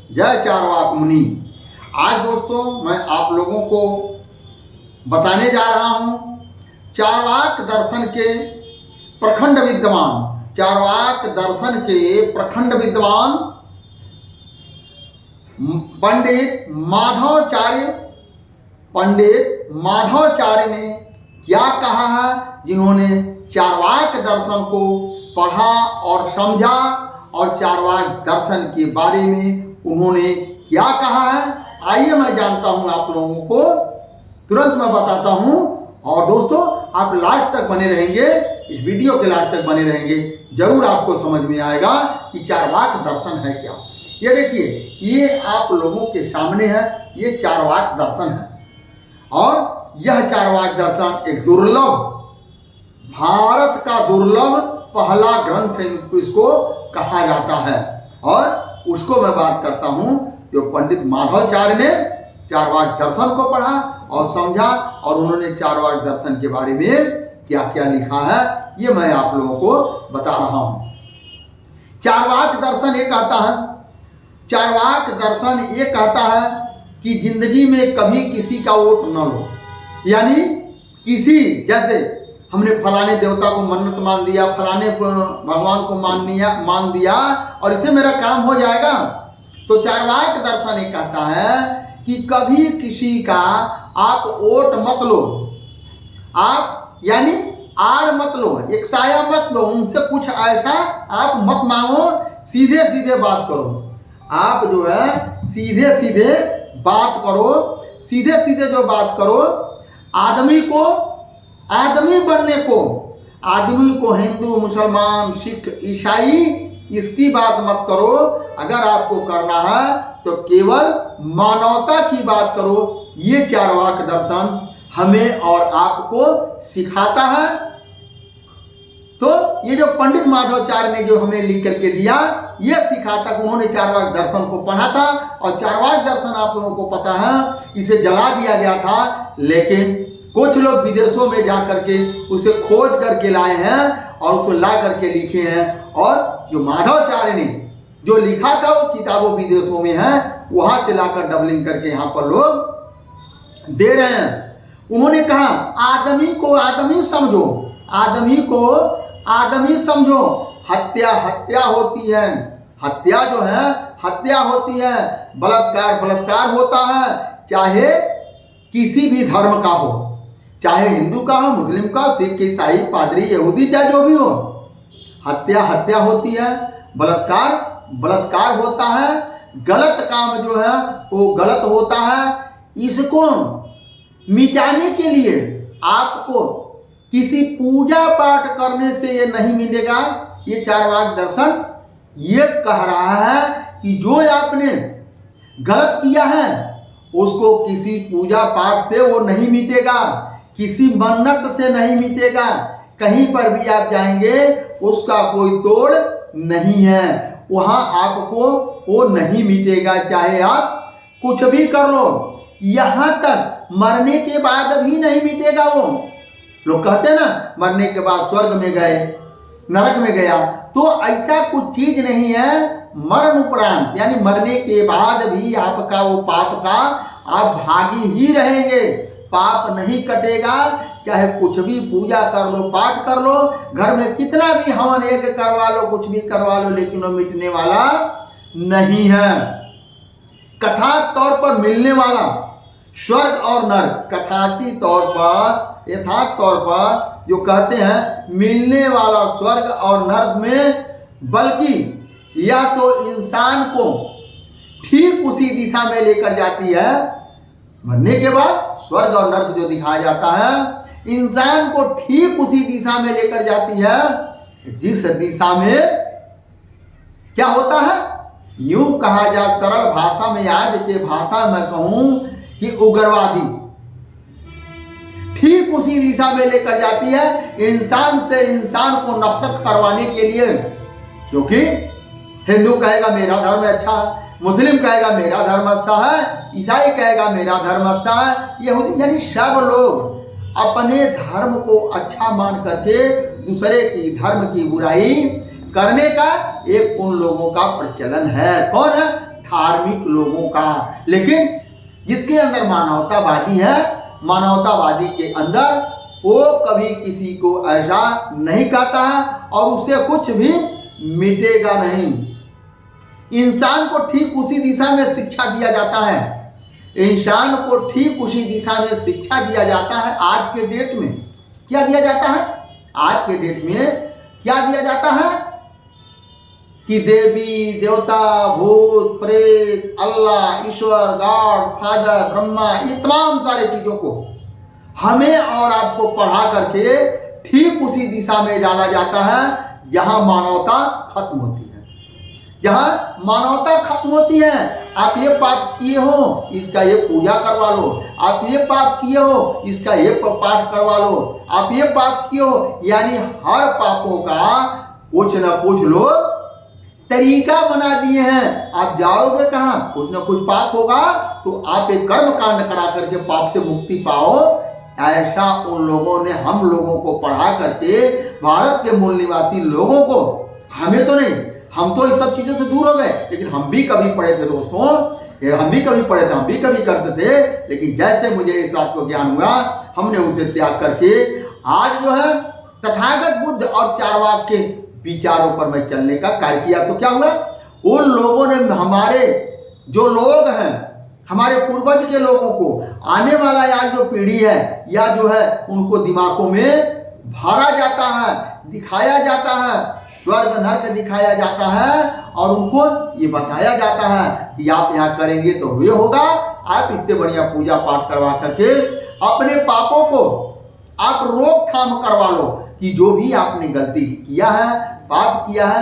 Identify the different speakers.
Speaker 1: जय चारवाक मुनि। आज दोस्तों मैं आप लोगों को बताने जा रहा हूँ चारवाक दर्शन के प्रखंड विद्वान, चारवाक दर्शन के प्रखंड विद्वान पंडित माधवाचार्य ने क्या कहा है, जिन्होंने चारवाक दर्शन को पढ़ा और समझा और चारवाक दर्शन के बारे में उन्होंने क्या कहा है। आइए मैं जानता हूं आप लोगों को, तुरंत मैं बताता हूं। और दोस्तों आप लास्ट तक बने रहेंगे, इस वीडियो के लास्ट तक बने रहेंगे, जरूर आपको समझ में आएगा कि चारवाक दर्शन है क्या। ये देखिए, ये आप लोगों के सामने है, ये चारवाक दर्शन है और यह चारवाक दर्शन एक दुर्लभ, भारत का दुर्लभ पहला ग्रंथ इसको कहा जाता है। और उसको मैं बात करता हूं जो पंडित माधवाचार्य ने चारवाक दर्शन को पढ़ा और समझा और उन्होंने चारवाक दर्शन के बारे में क्या क्या लिखा है, ये मैं आप लोगों को बता रहा हूं। चारवाक दर्शन ये कहता है, चारवाक दर्शन ये कहता है कि जिंदगी में कभी किसी का वोट न लो। यानी किसी, जैसे हमने फलाने देवता को मन्नत मान दिया, फलाने भगवान को मान दिया और इससे मेरा काम हो जाएगा। तो चारवाक दर्शन ये कहता है कि कभी किसी का आप वोट मत लो, आप यानी आड़ मत लो, एक साया मत लो, उनसे कुछ ऐसा आप मत मांगो, सीधे सीधे बात करो। आप जो है सीधे सीधे बात करो, सीधे सीधे जो बात करो, आदमी को, आदमी बनने को, आदमी को हिंदू मुसलमान सिख ईसाई इसकी बात मत करो। अगर आपको करना है तो केवल मानवता की बात करो। ये चारवाक दर्शन हमें और आपको सिखाता है। तो ये जो पंडित माधवाचार्य ने जो हमें लिख करके दिया, ये सिखाता कि उन्होंने चारवाक दर्शन को पढ़ा था और चारवाक दर्शन आप लोगों को पता है इसे जला दिया गया था, लेकिन कुछ लोग विदेशों में जा करके उसे खोज करके लाए हैं और उसे ला करके लिखे हैं। और जो माधवाचार्य ने जो लिखा था वो किताबों विदेशों में है, वहां से लाकर डबलिंग करके यहाँ पर लोग दे रहे हैं। उन्होंने कहा आदमी को आदमी समझो, आदमी को आदमी समझो। हत्या हत्या होती है, हत्या जो है हत्या होती है, बलात्कार बलात्कार होता है, चाहे किसी भी धर्म का हो, चाहे हिंदू का हो, मुस्लिम का, सिख ईसाई पादरी यहूदी, चाहे जो भी हो, हत्या हत्या होती है, बलात्कार बलात्कार होता है, गलत काम जो है वो गलत होता है। इसको मिटाने के लिए आपको किसी पूजा पाठ करने से ये नहीं मिलेगा। ये चारवाक दर्शन ये कह रहा है कि जो आपने गलत किया है उसको किसी पूजा पाठ से वो नहीं मिटेगा, किसी मन्नत से नहीं मिटेगा, कहीं पर भी आप जाएंगे उसका कोई तोड़ नहीं है, वहां आपको वो नहीं मिटेगा, चाहे आप कुछ भी कर लो, यहां तक मरने के बाद भी नहीं मिटेगा। वो लोग कहते हैं ना मरने के बाद स्वर्ग में गए, नरक में गया, तो ऐसा कुछ चीज नहीं है। मरण उपरांत यानी मरने के बाद भी आपका वो पाप का आप भागी ही रहेंगे, पाप नहीं कटेगा। चाहे कुछ भी पूजा कर लो, पाठ कर लो, घर में कितना भी हवन यज्ञ करवा लो, कुछ भी करवा लो, लेकिन वो मिटने वाला नहीं है। कथा तौर पर मिलने वाला स्वर्ग और नरक, कथाती तौर पर, यथार्थ तौर पर जो कहते हैं मिलने वाला स्वर्ग और नरक में, बल्कि या तो इंसान को ठीक उसी दिशा में लेकर जाती है, मरने के बाद स्वर्ग और नरक जो दिखाया जाता है इंसान को ठीक उसी दिशा में लेकर जाती है जिस दिशा में क्या होता है, यूं कहा जा सरल भाषा में, आज के भाषा में कहूं कि उग्रवादी, ठीक उसी दिशा में लेकर जाती है इंसान से इंसान को नफरत करवाने के लिए। क्योंकि हिंदू कहेगा मेरा धर्म अच्छा है, मुस्लिम कहेगा मेरा धर्म अच्छा है, ईसाई कहेगा मेरा धर्म अच्छा है, यहूदी, यानी सब लोग अपने धर्म को अच्छा मान करके दूसरे की धर्म की बुराई करने का एक उन लोगों का प्रचलन है। कौन है? धार्मिक धार्मिक लोगों का। लेकिन जिसके अंदर मानवतावादी है, मानवतावादी के अंदर वो कभी किसी को ऐसा नहीं कहता है और उससे कुछ भी मिटेगा नहीं। इंसान को ठीक उसी दिशा में शिक्षा दिया जाता है, इंसान को ठीक उसी दिशा में शिक्षा दिया जाता है। आज के डेट में क्या दिया जाता है? आज के डेट में क्या दिया जाता है कि देवी देवता, भूत प्रेत, अल्लाह, ईश्वर, गॉड फादर, ब्रह्मा, ये तमाम सारे चीजों को हमें और आपको पढ़ा करके ठीक उसी दिशा में डाला जाता है जहां मानवता खत्म होती है, जहां मानवता खत्म होती है। आप ये पाप किए हो, इसका ये पूजा करवा लो। आप ये पाप किए हो, इसका ये पाठ करवा लो। आप ये पाप किए हो, यानी हर पापों का कुछ ना कुछ लोग तरीका बना दिए हैं। आप जाओगे कहाँ, कुछ ना कुछ पाप होगा तो आप एक कर्म कांड करा करके पाप से मुक्ति पाओ। ऐसा उन लोगों ने हम लोगों को पढ़ा करके, भारत के मूल निवासी लोगों को, हमें तो नहीं, हम तो इस सब चीजों से दूर हो गए, लेकिन हम भी कभी पढ़े थे दोस्तों, हम भी कभी पढ़े थे, हम भी कभी करते थे। लेकिन जैसे मुझे इस बात को ज्ञान हुआ, हमने उसे त्याग करके आज जो है तथागत बुद्ध और चारवाक के विचारों पर मैं चलने का कार्य किया। तो क्या हुआ, उन लोगों ने हमारे जो लोग हैं, हमारे पूर्वज के लोगों को, आने वाला यार जो पीढ़ी है या जो है, उनको दिमागों में भरा जाता है, दिखाया जाता है, स्वर्ग नर्क दिखाया जाता है और उनको ये बताया जाता है कि आप यहाँ करेंगे तो ये होगा। आप इससे बढ़िया पूजा पाठ करवा करके अपने पापों को आप रोकथाम करवा लो कि जो भी आपने गलती किया है, पाप किया है,